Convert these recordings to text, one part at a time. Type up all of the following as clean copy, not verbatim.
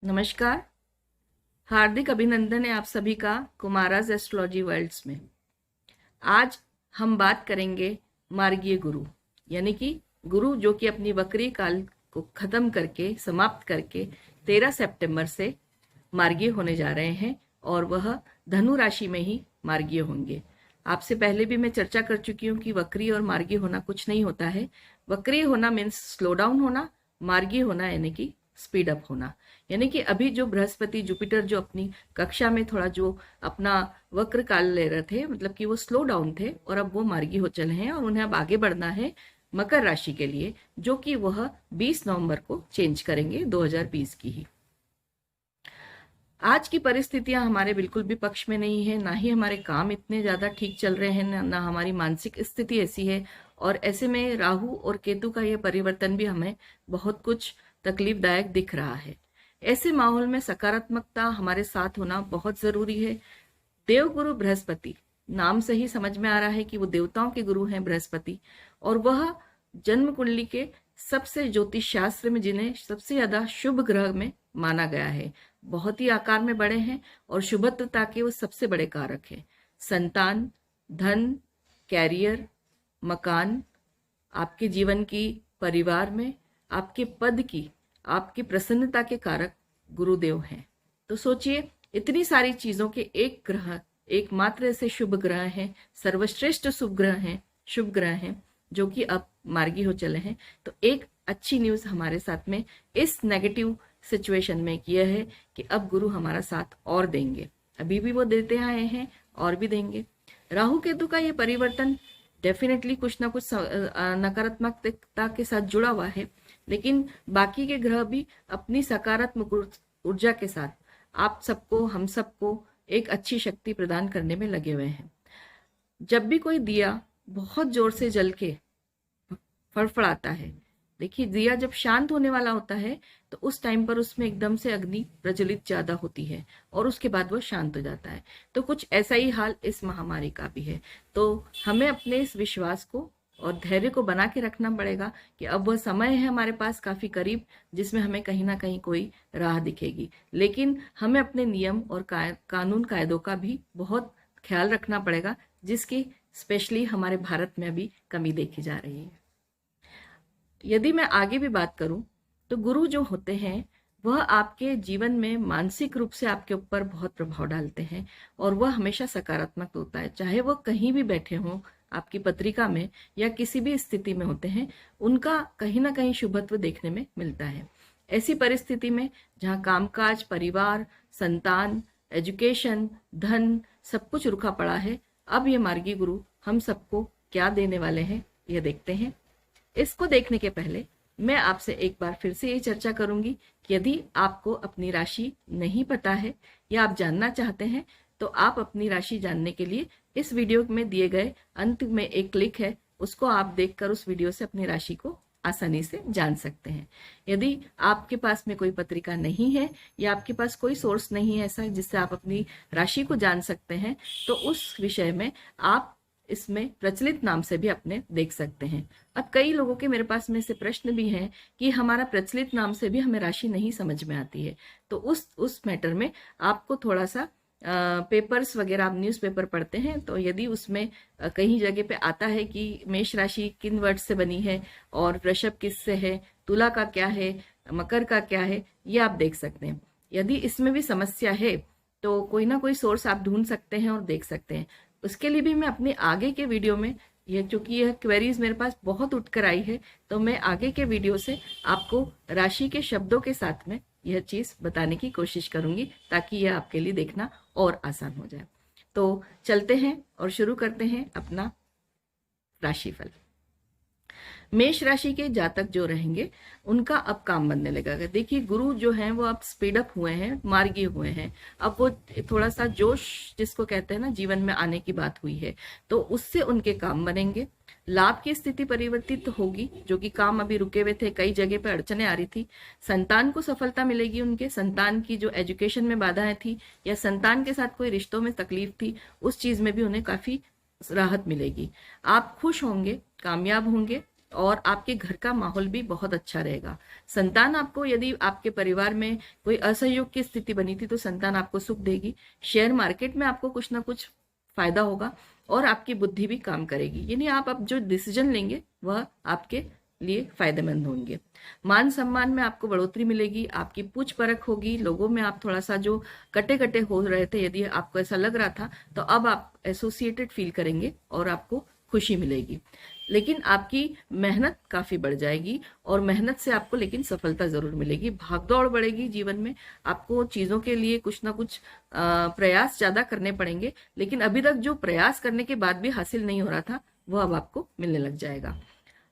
नमस्कार। हार्दिक अभिनंदन है आप सभी का कुमाराज एस्ट्रोलॉजी वर्ल्ड्स में। आज हम बात करेंगे मार्गीय गुरु, यानी कि गुरु जो कि अपनी वक्री काल को खत्म करके समाप्त करके 13 सितंबर से मार्गीय होने जा रहे हैं और वह धनु राशि में ही मार्गीय होंगे। आपसे पहले भी मैं चर्चा कर चुकी हूँ कि वक्री और मार्गीय होना कुछ नहीं होता है। वक्री होना मीन्स स्लो डाउन होना, मार्गीय होना यानी कि स्पीड अप होना। यानी कि अभी जो बृहस्पति जुपिटर जो अपनी कक्षा में थोड़ा जो अपना वक्र काल ले रहे थे, मतलब कि वो स्लो डाउन थे और अब वो मार्गी हो चले हैं और उन्हें अब आगे बढ़ना है मकर राशि के लिए, जो कि वह 20 नवंबर को चेंज करेंगे 2020 की ही। आज की परिस्थितियां हमारे बिल्कुल भी पक्ष में नहीं है, ना ही हमारे काम इतने ज्यादा ठीक चल रहे हैं, ना हमारी मानसिक स्थिति ऐसी है। और ऐसे में राहु और केतु का यह परिवर्तन भी हमें बहुत कुछ तकलीफदायक दिख रहा है। ऐसे माहौल में सकारात्मकता हमारे साथ होना बहुत जरूरी है। देवगुरु बृहस्पति, नाम से ही समझ में आ रहा है कि वो देवताओं के गुरु हैं बृहस्पति, और वह जन्म कुंडली के सबसे ज्योतिष शास्त्र में जिन्हें सबसे ज्यादा शुभ ग्रह में माना गया है, बहुत ही आकार में बड़े हैं और शुभत्वता के वो सबसे बड़े कारक हैं। संतान, धन, कैरियर, मकान, आपके जीवन की, परिवार में आपके पद की, आपकी प्रसन्नता के कारक गुरुदेव हैं। तो सोचिए, इतनी सारी चीजों के एक ग्रह, एकमात्र ऐसे शुभ ग्रह हैं, सर्वश्रेष्ठ शुभ ग्रह हैं जो कि अब मार्गी हो चले हैं। तो एक अच्छी न्यूज हमारे साथ में इस नेगेटिव सिचुएशन में यह है कि अब गुरु हमारा साथ और देंगे। अभी भी वो देते आए हैं और भी देंगे। राहु केतु का ये परिवर्तन डेफिनेटली कुछ ना कुछ नकारात्मकता के साथ जुड़ा हुआ है, लेकिन बाकी के ग्रह भी अपनी सकारात्मक ऊर्जा के साथ आप सबको, हम सबको एक अच्छी शक्ति प्रदान करने में लगे हुए हैं। जब भी कोई दिया बहुत जोर से जल के फड़फड़ाता है, देखिए दिया जब शांत होने वाला होता है तो उस टाइम पर उसमें एकदम से अग्नि प्रज्वलित ज्यादा होती है और उसके बाद वो शांत हो जाता है। तो कुछ ऐसा ही हाल इस महामारी का भी है। तो हमें अपने इस विश्वास को और धैर्य को बना के रखना पड़ेगा कि अब वह समय है हमारे पास काफी करीब, जिसमें हमें कहीं ना कहीं कोई राह दिखेगी। लेकिन हमें अपने नियम और कानून कायदों का भी बहुत ख्याल रखना पड़ेगा, जिसकी स्पेशली हमारे भारत में अभी कमी देखी जा रही है। यदि मैं आगे भी बात करूं तो गुरु जो होते हैं वह आपके जीवन में मानसिक रूप से आपके ऊपर बहुत प्रभाव डालते हैं और वह हमेशा सकारात्मक होता है। चाहे वह कहीं भी बैठे हों, आपकी पत्रिका में या किसी भी स्थिति में होते हैं, उनका कहीं ना कहीं शुभत्व देखने में मिलता है। ऐसी परिस्थिति में जहाँ कामकाज, परिवार, संतान, एजुकेशन, धन सब कुछ रुका पड़ा है, अब ये मार्गी गुरु हम सबको क्या देने वाले हैं ये देखते हैं। इसको देखने के पहले मैं आपसे एक बार फिर से ये चर्चा करूंगी कि यदि आपको अपनी राशि नहीं पता है या आप जानना चाहते हैं तो आप अपनी राशि जानने के लिए इस वीडियो में दिए गए अंत में एक लिंक है, उसको आप देखकर उस वीडियो से अपनी राशि को आसानी से जान सकते हैं। यदि आपके पास में कोई पत्रिका नहीं है या आपके पास कोई सोर्स नहीं है ऐसा जिससे आप अपनी राशि को जान सकते हैं, तो उस विषय में आप इसमें प्रचलित नाम से भी अपने देख सकते हैं। अब कई लोगों के मेरे पास में से प्रश्न भी हैं कि हमारा प्रचलित नाम से भी हमें राशि नहीं समझ में आती है। तो उस मैटर में आपको थोड़ा सा पेपर्स वगैरह, आप न्यूज़पेपर पढ़ते हैं तो यदि उसमें कहीं जगह पे आता है कि मेष राशि किन वर्ड से बनी है और वृषभ किस से है, तुला का क्या है, मकर का क्या है, ये आप देख सकते हैं। यदि इसमें भी समस्या है तो कोई ना कोई सोर्स आप ढूंढ सकते हैं और देख सकते हैं। उसके लिए भी मैं अपने आगे के वीडियो में, यह चूंकि यह क्वेरीज मेरे पास बहुत उठकर आई है, तो मैं आगे के वीडियो से आपको राशि के शब्दों के साथ में यह चीज बताने की कोशिश करूंगी ताकि यह आपके लिए देखना और आसान हो जाए। तो चलते हैं और शुरू करते हैं अपना राशिफल। मेष राशि के जातक जो रहेंगे उनका अब काम बनने लगेगा। देखिए गुरु जो हैं वो अब स्पीड अप हुए हैं, मार्गी हुए हैं। अब वो थोड़ा सा जोश जिसको कहते हैं ना, जीवन में आने की बात हुई है, तो उससे उनके काम बनेंगे। लाभ की स्थिति परिवर्तित होगी, जो कि काम अभी रुके हुए थे, कई जगह पे अड़चने आ रही थी। संतान को सफलता मिलेगी, उनके संतान की जो एजुकेशन में बाधाएं थी या संतान के साथ कोई रिश्तों में तकलीफ थी, उस चीज में भी उन्हें काफी राहत मिलेगी। आप खुश होंगे, कामयाब होंगे और आपके घर का माहौल भी बहुत अच्छा रहेगा। संतान आपको, यदि आपके परिवार में कोई असहयोग की स्थिति बनी थी तो संतान आपको सुख देगी। शेयर मार्केट में आपको कुछ ना कुछ फायदा होगा और आपकी बुद्धि भी काम करेगी, यानी आप अब जो डिसीजन लेंगे वह आपके लिए फायदेमंद होंगे। मान सम्मान में आपको बढ़ोतरी मिलेगी, आपकी पूछ परख होगी, लोगों में आप थोड़ा सा जो कटे कटे हो रहे थे, यदि आपको ऐसा लग रहा था, तो अब आप एसोसिएटेड फील करेंगे और आपको खुशी मिलेगी। लेकिन आपकी मेहनत काफी बढ़ जाएगी और मेहनत से आपको लेकिन सफलता जरूर मिलेगी। भागदौड़ बढ़ेगी जीवन में, आपको चीजों के लिए कुछ ना कुछ प्रयास ज्यादा करने पड़ेंगे, लेकिन अभी तक जो प्रयास करने के बाद भी हासिल नहीं हो रहा था वो अब आपको मिलने लग जाएगा।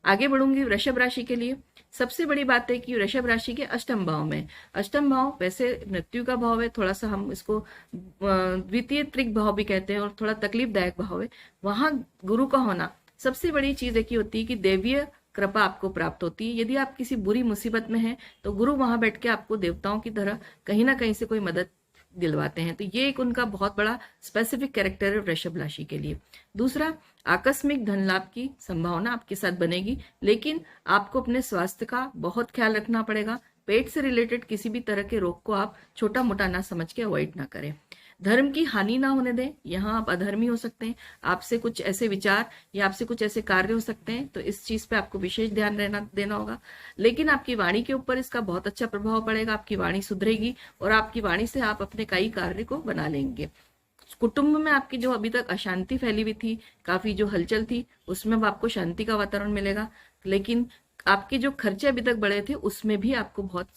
आगे बढ़ूंगी वृषभ राशि के लिए। सबसे बड़ी बात है कि वृषभ राशि के अष्टम भाव में, अष्टम भाव वैसे मृत्यु का भाव है, थोड़ा सा हम इसको द्वितीय त्रिक भाव भी कहते हैं और थोड़ा तकलीफदायक भाव है। वहां गुरु का होना सबसे बड़ी चीज एक ही होती है कि देवीय कृपा आपको प्राप्त होती है। यदि आप किसी बुरी मुसीबत में हैं तो गुरु वहां बैठ के आपको देवताओं की तरह कहीं ना कहीं से कोई मदद दिलवाते हैं। तो ये एक उनका बहुत बड़ा स्पेसिफिक कैरेक्टर है वृषभ राशि के लिए। दूसरा, आकस्मिक धन लाभ की संभावना आपके साथ बनेगी, लेकिन आपको अपने स्वास्थ्य का बहुत ख्याल रखना पड़ेगा। पेट से रिलेटेड किसी भी तरह के रोग को आप छोटा मोटा ना समझ के अवॉइड ना करें। धर्म की हानि ना होने दें, यहाँ आप अधर्मी हो सकते हैं, आपसे कुछ ऐसे विचार या आपसे कुछ ऐसे कार्य हो सकते हैं, तो इस चीज पे आपको विशेष ध्यान देना होगा। लेकिन आपकी वाणी के ऊपर इसका बहुत अच्छा प्रभाव पड़ेगा, आपकी वाणी सुधरेगी और आपकी वाणी से आप अपने कई कार्य को बना लेंगे। कुटुंब में आपकी जो अभी तक अशांति फैली हुई थी, काफी जो हलचल थी, उसमें अब आपको शांति का वातावरण मिलेगा। लेकिन आपके जो खर्चे अभी तक बढ़े थे उसमें भी आपको बहुत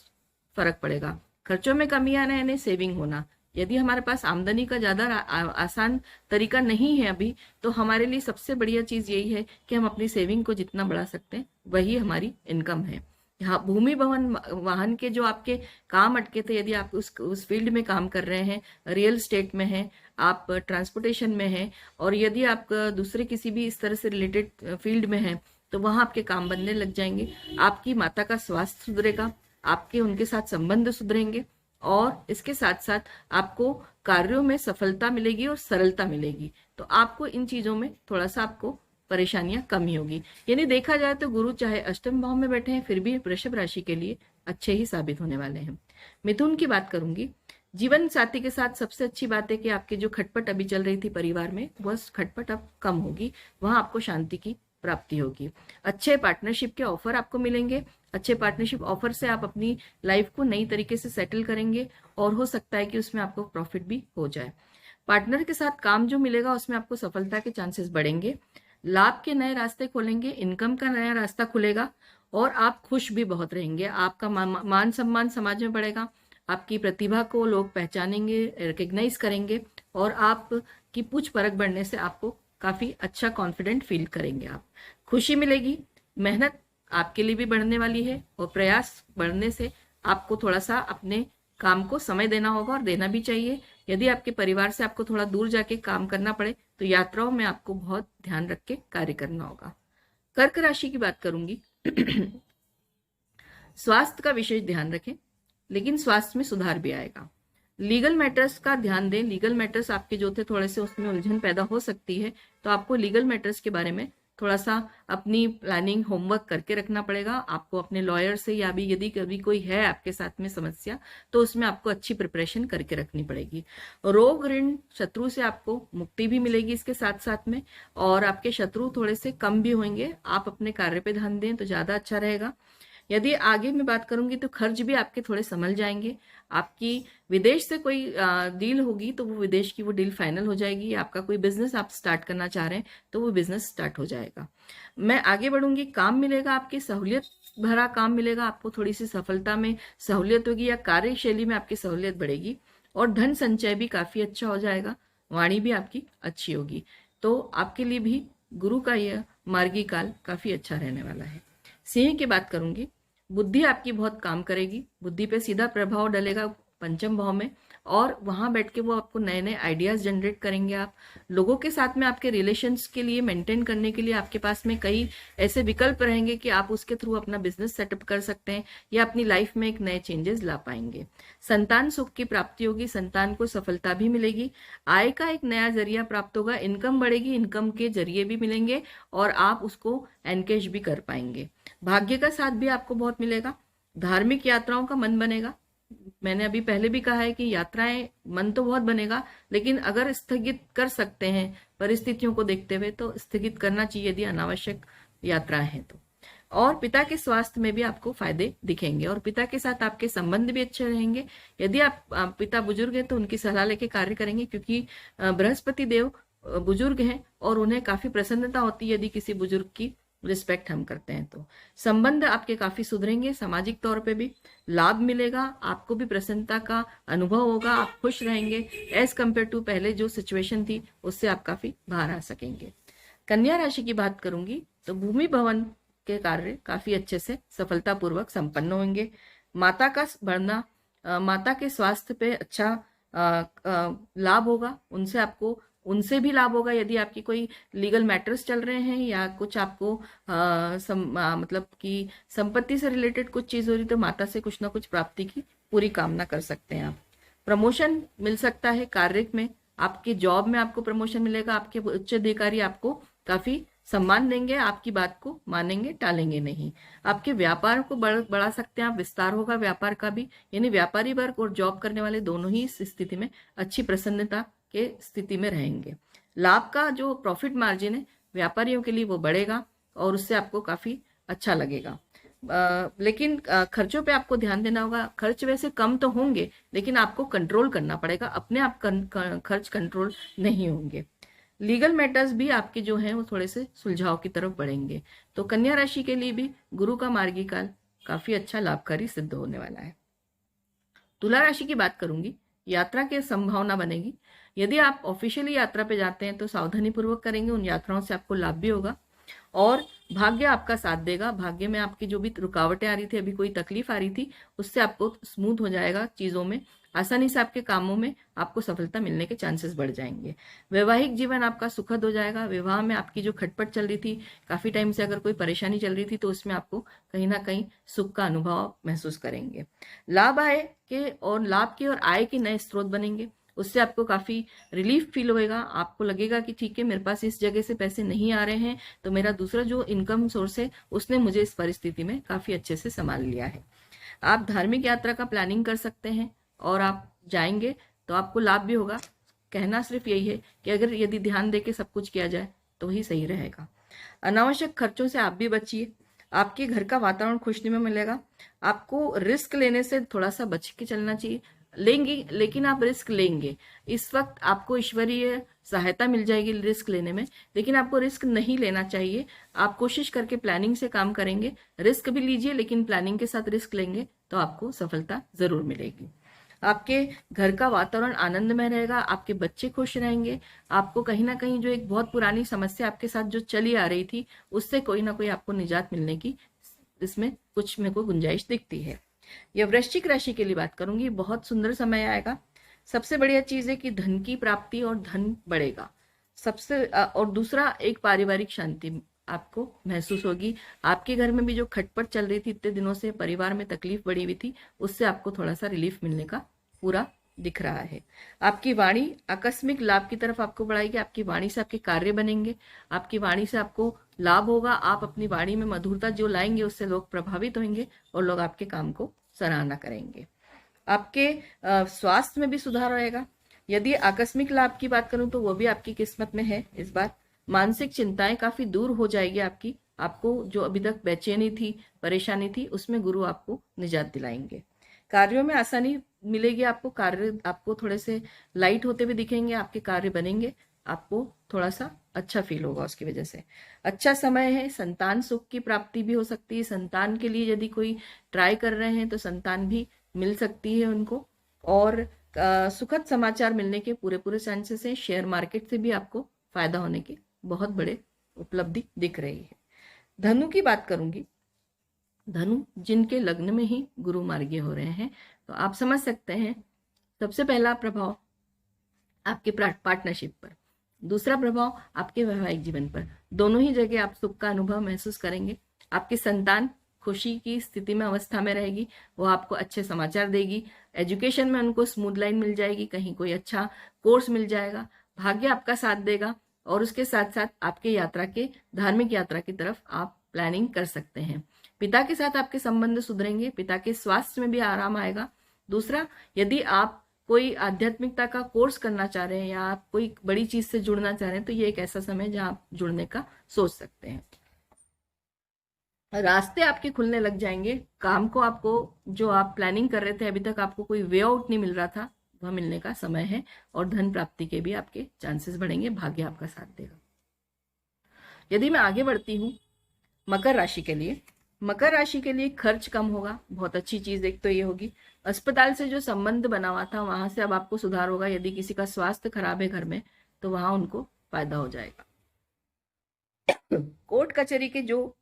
फर्क पड़ेगा। खर्चों में कमी आना यानी सेविंग होना। यदि हमारे पास आमदनी का ज्यादा आसान तरीका नहीं है अभी, तो हमारे लिए सबसे बढ़िया चीज यही है कि हम अपनी सेविंग को जितना बढ़ा सकते हैं वही हमारी इनकम है। यहाँ भूमि भवन वाहन के जो आपके काम अटके थे, यदि आप उस फील्ड में काम कर रहे हैं, रियल स्टेट में हैं, आप ट्रांसपोर्टेशन में हैं, और यदि आप दूसरे किसी भी इस तरह से रिलेटेड फील्ड में हैं, तो वहां आपके काम बनने लग जाएंगे। आपकी माता का स्वास्थ्य सुधरेगा, आपके उनके साथ संबंध सुधरेंगे और इसके साथ साथ आपको कार्यों में सफलता मिलेगी और सरलता मिलेगी। तो आपको इन चीजों में थोड़ा सा आपको परेशानियां कमी होगी। यानी देखा जाए तो गुरु चाहे अष्टम भाव में बैठे हैं फिर भी वृषभ राशि के लिए अच्छे ही साबित होने वाले हैं। मिथुन की बात करूंगी। जीवन साथी के साथ सबसे अच्छी बात है कि आपके जो खटपट अभी चल रही थी परिवार में, वह खटपट अब कम होगी, वहां आपको शांति की प्राप्ति होगी। अच्छे पार्टनरशिप के ऑफर आपको मिलेंगे। अच्छे पार्टनरशिप ऑफर से आप अपनी लाइफ को नई तरीके से सेटल करेंगे और हो सकता है कि उसमें आपको प्रॉफिट भी हो जाए। पार्टनर के साथ काम जो मिलेगा उसमें आपको सफलता के चांसेस बढ़ेंगे। लाभ के नए रास्ते खोलेंगे, इनकम का नया रास्ता खुलेगा और आप खुश भी बहुत रहेंगे। आपका मान सम्मान समाज में बढ़ेगा, आपकी प्रतिभा को लोग पहचानेंगे, रिकग्नाइज करेंगे और आपकी पूछ परख बढ़ने से आपको काफी अच्छा कॉन्फिडेंट फील करेंगे। आप खुशी मिलेगी, मेहनत आपके लिए भी बढ़ने वाली है और प्रयास बढ़ने से आपको थोड़ा सा अपने काम को समय देना होगा और देना भी चाहिए। यदि आपके परिवार से आपको थोड़ा दूर जाके काम करना पड़े तो यात्राओं में आपको बहुत ध्यान रख के कार्य करना होगा। कर्क राशि की बात करूंगी। स्वास्थ्य का विशेष ध्यान रखें, लेकिन स्वास्थ्य में सुधार भी आएगा। लीगल मैटर्स का ध्यान दें। लीगल मैटर्स आपके जो थे थोड़े से उसमें उलझन पैदा हो सकती है, तो आपको लीगल मैटर्स के बारे में थोड़ा सा अपनी प्लानिंग होमवर्क करके रखना पड़ेगा। आपको अपने लॉयर से या भी यदि कभी कोई है आपके साथ में समस्या, तो उसमें आपको अच्छी प्रिपरेशन करके रखनी पड़ेगी। रोग ऋण शत्रु से आपको मुक्ति भी मिलेगी इसके साथ साथ में, और आपके शत्रु थोड़े से कम भी होंगे। आप अपने कार्य पे ध्यान दें तो ज्यादा अच्छा रहेगा। यदि आगे मैं बात करूंगी तो खर्च भी आपके थोड़े संभल जाएंगे। आपकी विदेश से कोई डील होगी तो वो विदेश की वो डील फाइनल हो जाएगी। आपका कोई बिजनेस आप स्टार्ट करना चाह रहे हैं तो वो बिजनेस स्टार्ट हो जाएगा। मैं आगे बढ़ूंगी। काम मिलेगा, आपकी सहूलियत भरा काम मिलेगा, आपको थोड़ी सी सफलता में सहूलियत होगी या कार्यशैली में आपकी सहूलियत बढ़ेगी और धन संचय भी काफी अच्छा हो जाएगा। वाणी भी आपकी अच्छी होगी, तो आपके लिए भी गुरु का यह मार्गी काल काफी अच्छा रहने वाला है। सिंह की बात करूंगी। बुद्धि आपकी बहुत काम करेगी, बुद्धि पे सीधा प्रभाव डलेगा पंचम भाव में और वहां बैठ के वो आपको नए नए आइडियाज जनरेट करेंगे। आप लोगों के साथ में आपके रिलेशंस के लिए मेंटेन करने के लिए आपके पास में कई ऐसे विकल्प रहेंगे कि आप उसके थ्रू अपना बिजनेस सेटअप कर सकते हैं या अपनी लाइफ में एक नए चेंजेस ला पाएंगे। संतान सुख की प्राप्ति होगी, संतान को सफलता भी मिलेगी, आय का एक नया जरिया प्राप्त होगा, इनकम बढ़ेगी, इनकम के जरिए भी मिलेंगे और आप उसको एनकेश भी कर पाएंगे। भाग्य का साथ भी आपको बहुत मिलेगा, धार्मिक यात्राओं का मन बनेगा। मैंने अभी पहले भी कहा है कि यात्राएं मन तो बहुत बनेगा, लेकिन अगर स्थगित कर सकते हैं परिस्थितियों को देखते हुए तो स्थगित करना चाहिए यदि अनावश्यक यात्राएं हैं तो। और पिता के स्वास्थ्य में भी आपको फायदे दिखेंगे और पिता के साथ आपके संबंध भी अच्छे रहेंगे। यदि आप पिता बुजुर्ग हैं तो उनकी सलाह लेके कार्य करेंगे, क्योंकि बृहस्पति देव बुजुर्ग हैं और उन्हें काफी प्रसन्नता होती है यदि किसी बुजुर्ग की रिस्पेक्ट हम करते हैं तो। संबंध आपके काफी सुधरेंगे, सामाजिक तौर पे भी लाभ मिलेगा, आपको भी प्रसन्नता का अनुभव होगा, आप खुश रहेंगे एज कंपेयर टू पहले जो सिचुएशन थी उससे आप काफी बाहर आ सकेंगे। कन्या राशि की बात करूंगी तो भूमि भवन के कार्य काफी अच्छे से सफलतापूर्वक संपन्न होंगे। माता का बढ़ना, माता के स्वास्थ्य पे अच्छा लाभ होगा, उनसे भी लाभ होगा यदि आपकी कोई लीगल मैटर्स चल रहे हैं या कुछ आपको मतलब कि संपत्ति से रिलेटेड कुछ चीज हो रही तो माता से कुछ ना कुछ प्राप्ति की पूरी कामना कर सकते हैं आप। प्रमोशन मिल सकता है कार्य में, आपके जॉब में आपको प्रमोशन मिलेगा, आपके उच्च अधिकारी आपको काफी सम्मान देंगे, आपकी बात को मानेंगे, टालेंगे नहीं। आपके व्यापार को बढ़ा सकते हैं आप, विस्तार होगा व्यापार का भी, यानी व्यापारी वर्ग और जॉब करने वाले दोनों ही इस स्थिति में अच्छी प्रसन्नता के स्थिति में रहेंगे। लाभ का जो प्रॉफिट मार्जिन है व्यापारियों के लिए वो बढ़ेगा और उससे आपको काफी अच्छा लगेगा। लेकिन खर्चों पे आपको ध्यान देना होगा। खर्च वैसे कम तो होंगे लेकिन आपको कंट्रोल करना पड़ेगा, अपने आप खर्च कंट्रोल नहीं होंगे। लीगल मैटर्स भी आपके जो हैं वो थोड़े से सुलझाव की तरफ बढ़ेंगे। तो कन्या राशि के लिए भी गुरु का मार्गी काल काफी अच्छा लाभकारी सिद्ध होने वाला है। तुला राशि की बात करूंगी, यात्रा की संभावना बनेगी। यदि आप ऑफिशियली यात्रा पे जाते हैं तो सावधानी पूर्वक करेंगे, उन यात्राओं से आपको लाभ भी होगा और भाग्य आपका साथ देगा। भाग्य में आपकी जो भी रुकावटें आ रही थी, अभी कोई तकलीफ आ रही थी, उससे आपको स्मूथ हो जाएगा, चीजों में आसानी से आपके कामों में आपको सफलता मिलने के चांसेस बढ़ जाएंगे। वैवाहिक जीवन आपका सुखद हो जाएगा। विवाह में आपकी जो खटपट चल रही थी, काफी टाइम से अगर कोई परेशानी चल रही थी तो उसमें आपको कहीं ना कहीं सुख का अनुभव महसूस करेंगे। लाभ लाभ के और आय के नए स्रोत बनेंगे, उससे आपको काफी रिलीफ फील होएगा। आपको लगेगा कि ठीक है, मेरे पास इस जगह से पैसे नहीं आ रहे हैं तो मेरा दूसरा जो इनकम सोर्स है उसने मुझे इस परिस्थिति में काफी अच्छे से संभाल लिया है। आप धार्मिक यात्रा का प्लानिंग कर सकते हैं और आप जाएंगे तो आपको लाभ भी होगा। कहना सिर्फ यही है कि अगर यदि ध्यान देके सब कुछ किया जाए तो ही सही रहेगा। अनावश्यक खर्चों से आप भी बचिए। आपके घर का वातावरण खुशनुमा मिलेगा। आपको रिस्क लेने से थोड़ा सा बच के चलना चाहिए, लेंगे लेकिन आप रिस्क लेंगे। इस वक्त आपको ईश्वरीय सहायता मिल जाएगी रिस्क लेने में, लेकिन आपको रिस्क नहीं लेना चाहिए। आप कोशिश करके प्लानिंग से काम करेंगे, रिस्क भी लीजिए लेकिन प्लानिंग के साथ रिस्क लेंगे तो आपको सफलता जरूर मिलेगी। आपके घर का वातावरण आनंदमय रहेगा, आपके बच्चे खुश रहेंगे। आपको कहीं ना कहीं जो एक बहुत पुरानी समस्या आपके साथ जो चली आ रही थी उससे कोई ना कोई आपको निजात मिलने की इसमें कुछ मेरे को गुंजाइश दिखती है। यह वृश्चिक राशि के लिए बात करूंगी, बहुत सुंदर समय आएगा। सबसे बढ़िया चीज है कि धन की प्राप्ति और धन बढ़ेगा। और दूसरा, एक पारिवारिक शांति आपको महसूस होगी। आपके घर में भी जो खटपट चल रही थी इतने दिनों से, परिवार में तकलीफ बढ़ी हुई थी, उससे आपको थोड़ा सा रिलीफ मिलने का पूरा दिख रहा है। आपकी वाणी आकस्मिक लाभ की तरफ आपको बढ़ाएगी। आपकी वाणी से आपके कार्य बनेंगे, आपकी वाणी से आपको लाभ होगा। आप अपनी वाणी में मधुरता जो लाएंगे उससे लोग प्रभावित होंगे और लोग आपके काम को सराहना करेंगे। आपके स्वास्थ्य में भी सुधार रहेगा। यदि आकस्मिक लाभ की बात करूं तो वो भी आपकी किस्मत में है इस बार। मानसिक चिंताएं काफी दूर हो जाएगी आपकी। आपको जो अभी तक बेचैनी थी, परेशानी थी, उसमें गुरु आपको निजात दिलाएंगे। कार्यों में आसानी मिलेगी आपको, कार्य आपको थोड़े से लाइट होते हुए दिखेंगे, आपके कार्य बनेंगे, आपको थोड़ा सा अच्छा फील होगा उसकी वजह से। अच्छा समय है, संतान सुख की प्राप्ति भी हो सकती है। संतान के लिए यदि कोई ट्राई कर रहे हैं तो संतान भी मिल सकती है उनको। और सुखद समाचार मिलने के पूरे पूरे चांसेस हैं। शेयर मार्केट से भी आपको फायदा होने के बहुत बड़े उपलब्धि दिख रही है। धनु की बात करूंगी, धनु जिनके लग्न में ही गुरु मार्गी हो रहे हैं तो आप समझ सकते हैं सबसे पहला प्रभाव आपके पार्टनरशिप पर, दूसरा प्रभाव आपके वैवाहिक जीवन पर। दोनों ही जगह आप सुख का अनुभव महसूस करेंगे। आपकी संतान खुशी की स्थिति में अवस्था में रहेगी, वो आपको अच्छे समाचार देगी। एजुकेशन में उनको स्मूथ लाइन मिल जाएगी, कहीं कोई अच्छा कोर्स मिल जाएगा। भाग्य आपका साथ देगा और उसके साथ साथ आपके यात्रा के धार्मिक यात्रा की तरफ आप प्लानिंग कर सकते हैं। पिता के साथ आपके संबंध सुधरेंगे, पिता के स्वास्थ्य में भी आराम आएगा। दूसरा, यदि आप कोई आध्यात्मिकता का कोर्स करना चाह रहे हैं या आप कोई बड़ी चीज से जुड़ना चाह रहे हैं तो ये एक ऐसा समय है जहां आप जुड़ने का सोच सकते हैं। रास्ते आपके खुलने लग जाएंगे, काम को आपको जो आप प्लानिंग कर रहे थे अभी तक आपको कोई वे आउट नहीं मिल रहा था, वह मिलने का समय है और धन प्राप्ति के भी आपके चांसेस बढ़ेंगे, भाग्य आपका साथ देगा। यदि मैं आगे बढ़ती हूँ मकर राशि के लिए, मकर राशि के लिए खर्च कम होगा, बहुत अच्छी चीज एक तो ये होगी। अस्पताल से जो संबंध बना हुआ था वहां से अब आपको सुधार होगा। यदि किसी का स्वास्थ्य खराब है घर में तो वहां उनको फायदा हो जाएगा। कोर्ट कचहरी के जो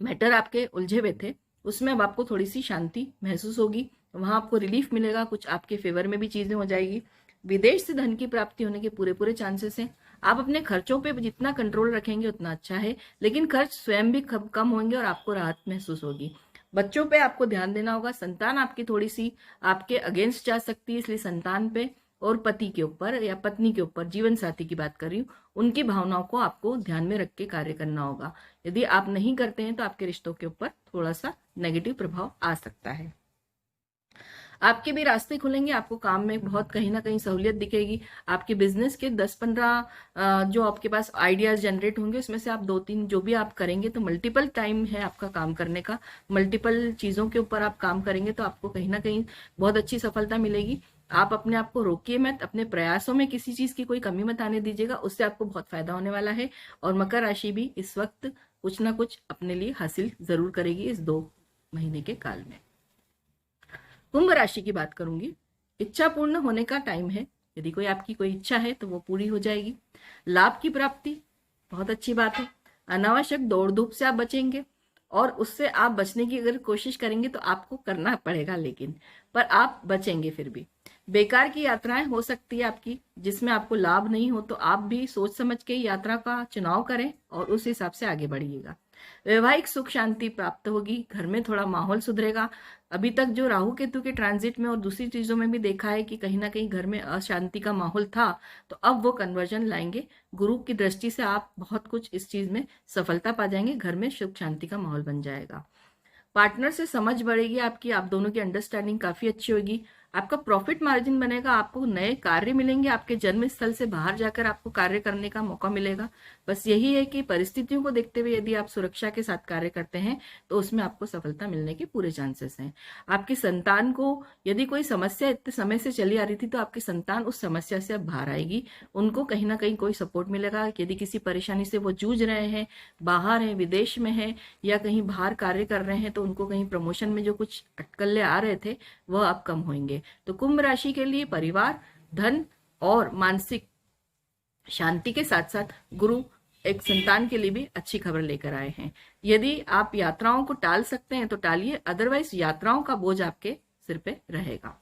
मैटर आपके उलझे हुए थे उसमें अब आपको थोड़ी सी शांति महसूस होगी, वहां आपको रिलीफ मिलेगा, कुछ आपके फेवर में भी चीजें हो जाएगी। विदेश से धन की प्राप्ति होने के पूरे पूरे चांसेस हैं। आप अपने खर्चों पे जितना कंट्रोल रखेंगे उतना अच्छा है, लेकिन खर्च स्वयं भी कम होंगे और आपको राहत महसूस होगी। बच्चों पे आपको ध्यान देना होगा, संतान आपकी थोड़ी सी आपके अगेंस्ट जा सकती है, इसलिए संतान पे और पति के ऊपर या पत्नी के ऊपर, जीवन साथी की बात कर रही हूँ, उनकी भावनाओं को आपको ध्यान में रख के कार्य करना होगा। यदि आप नहीं करते हैं तो आपके रिश्तों के ऊपर थोड़ा सा नेगेटिव प्रभाव आ सकता है। आपके भी रास्ते खुलेंगे, आपको काम में बहुत कहीं ना कहीं सहूलियत दिखेगी। आपके बिजनेस के 10-15 जो आपके पास आइडियाज जनरेट होंगे उसमें से आप 2-3 जो भी आप करेंगे तो मल्टीपल टाइम है आपका काम करने का, मल्टीपल चीजों के ऊपर आप काम करेंगे तो आपको कहीं ना कहीं बहुत अच्छी सफलता मिलेगी। आप अपने आप को रोकिए मत, अपने प्रयासों में किसी चीज की कोई कमी मत आने दीजिएगा, उससे आपको बहुत फायदा होने वाला है। और मकर राशि भी इस वक्त कुछ ना कुछ अपने लिए हासिल जरूर करेगी इस 2 महीने के काल में। कुंभ राशि की बात करूंगी, इच्छा पूर्ण होने का टाइम है। यदि कोई आपकी कोई इच्छा है तो वो पूरी हो जाएगी। लाभ की प्राप्ति बहुत अच्छी बात है। अनावश्यक दौड़ धूप से आप बचेंगे और उससे आप बचने की अगर कोशिश करेंगे तो आपको करना पड़ेगा, लेकिन पर आप बचेंगे फिर भी। बेकार की यात्राएं हो सकती है आपकी जिसमें आपको लाभ नहीं हो, तो आप भी सोच समझ के यात्रा का चुनाव करें और उस हिसाब से आगे बढ़िएगा। वैवाहिक सुख शांति प्राप्त होगी, घर में थोड़ा माहौल सुधरेगा। अभी तक जो राहु केतु के ट्रांजिट में और दूसरी चीजों में भी देखा है कि कहीं ना कहीं घर में अशांति का माहौल था, तो अब वो कन्वर्जन लाएंगे। गुरु की दृष्टि से आप बहुत कुछ इस चीज में सफलता पा जाएंगे, घर में सुख शांति का माहौल बन जाएगा। पार्टनर से समझ बढ़ेगी आपकी, आप दोनों की अंडरस्टैंडिंग काफी अच्छी होगी। आपका प्रॉफिट मार्जिन बनेगा, आपको नए कार्य मिलेंगे, आपके जन्म स्थल से बाहर जाकर आपको कार्य करने का मौका मिलेगा। बस यही है कि परिस्थितियों को देखते हुए यदि आप सुरक्षा के साथ कार्य करते हैं तो उसमें आपको सफलता मिलने के पूरे चांसेस हैं। आपकी संतान को यदि कोई समस्या इतने समय से चली आ रही थी तो आपकी संतान उस समस्या से अब बाहर आएगी, उनको कहीं ना कहीं कोई सपोर्ट मिलेगा। यदि किसी परेशानी से वो जूझ रहे हैं, बाहर हैं, विदेश में हैं या कहीं बाहर कार्य कर रहे हैं, तो उनको कहीं प्रमोशन में जो कुछ अटकलें आ रहे थे वह अब कम होंगे। तो कुंभ राशि के लिए परिवार, धन और मानसिक शांति के साथ साथ गुरु एक संतान के लिए भी अच्छी खबर लेकर आए हैं। यदि आप यात्राओं को टाल सकते हैं तो टालिए, अदरवाइज यात्राओं का बोझ आपके सिर पे रहेगा।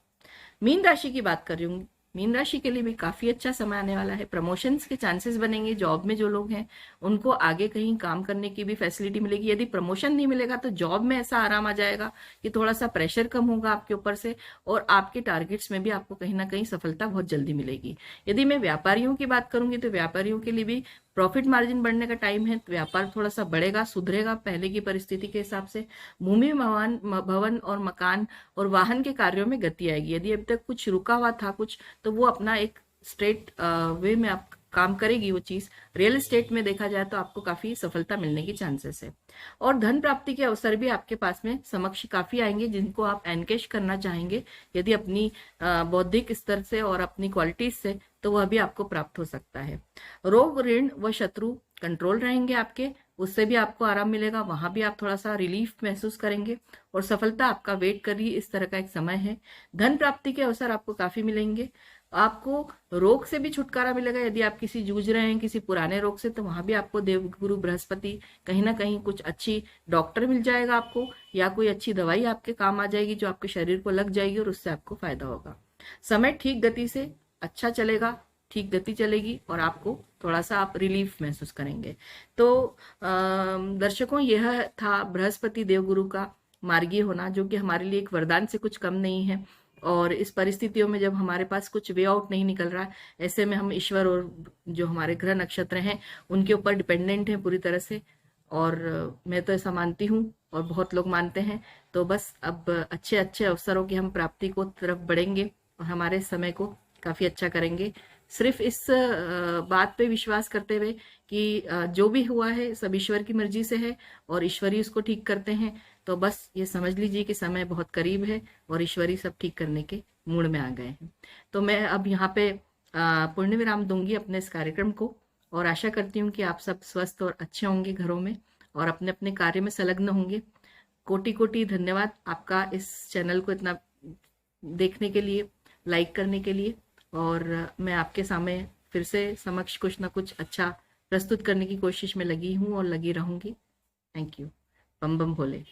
मीन राशि की बात कर रही हूँ, मीन राशि के लिए भी काफी अच्छा समय आने वाला है। प्रमोशंस के चांसेस बनेंगे, जॉब में जो लोग हैं उनको आगे कहीं काम करने की भी फैसिलिटी मिलेगी। यदि प्रमोशन नहीं मिलेगा तो जॉब में ऐसा आराम आ जाएगा कि थोड़ा सा प्रेशर कम होगा आपके ऊपर से और आपके टारगेट्स में भी आपको कहीं ना कहीं सफलता बहुत जल्दी मिलेगी। यदि मैं व्यापारियों की बात करूंगी तो व्यापारियों के लिए भी प्रॉफिट मार्जिन बढ़ने का टाइम है, तो व्यापार थोड़ा सा बढ़ेगा, सुधरेगा पहले की परिस्थिति के हिसाब से। भूमि भवन और मकान और वाहन के कार्यों में गति आएगी। यदि अभी तक कुछ रुका हुआ था कुछ, तो वो अपना एक स्ट्रेट वे में आप काम करेगी वो चीज। रियल एस्टेट में देखा जाए तो आपको काफी सफलता मिलने की चांसेस है और धन प्राप्ति के अवसर भी आपके पास में समक्ष काफी आएंगे जिनको आप एनकेश करना चाहेंगे यदि अपनी बौद्धिक स्तर से और अपनी क्वालिटीज से, तो वह भी आपको प्राप्त हो सकता है। रोग, ऋण व शत्रु कंट्रोल रहेंगे आपके, उससे भी आपको आराम मिलेगा, वहां भी आप थोड़ा सा रिलीफ महसूस करेंगे और सफलता आपका वेट कर रही है, इस तरह का एक समय है। धन प्राप्ति के अवसर आपको काफी मिलेंगे। आपको रोग से भी छुटकारा मिलेगा। यदि आप किसी जूझ रहे हैं किसी पुराने रोग से, तो वहां भी आपको देवगुरु बृहस्पति कहीं ना कहीं कुछ अच्छी डॉक्टर मिल जाएगा आपको, या कोई अच्छी दवाई आपके काम आ जाएगी जो आपके शरीर को लग जाएगी और उससे आपको फायदा होगा। समय ठीक गति से अच्छा चलेगा, ठीक गति चलेगी और आपको थोड़ा सा आप रिलीफ महसूस करेंगे। तो दर्शकों, यह था बृहस्पति देवगुरु का मार्गी होना, जो कि हमारे लिए एक वरदान से कुछ कम नहीं है। और इस परिस्थितियों में जब हमारे पास कुछ वे आउट नहीं निकल रहा, ऐसे में हम ईश्वर और जो हमारे ग्रह नक्षत्र हैं उनके ऊपर डिपेंडेंट हैं पूरी तरह से। और मैं तो ऐसा मानती हूँ और बहुत लोग मानते हैं। तो बस अब अच्छे अच्छे अवसरों की हम प्राप्ति को तरफ बढ़ेंगे और हमारे समय को काफी अच्छा करेंगे, सिर्फ इस बात पे विश्वास करते हुए कि जो भी हुआ है सब ईश्वर की मर्जी से है और ईश्वर ही उसको ठीक करते हैं। तो बस ये समझ लीजिए कि समय बहुत करीब है और ईश्वर ही सब ठीक करने के मूड में आ गए हैं। तो मैं अब यहाँ पे पूर्ण विराम दूंगी अपने इस कार्यक्रम को और आशा करती हूँ कि आप सब स्वस्थ और अच्छे होंगे घरों में और अपने अपने कार्य में संलग्न होंगे। कोटि कोटि धन्यवाद आपका इस चैनल को इतना देखने के लिए, लाइक करने के लिए। और मैं आपके सामने फिर से समक्ष कुछ ना कुछ अच्छा प्रस्तुत करने की कोशिश में लगी हूँ और लगी रहूंगी। Thank you. Bomb bomb Bhole.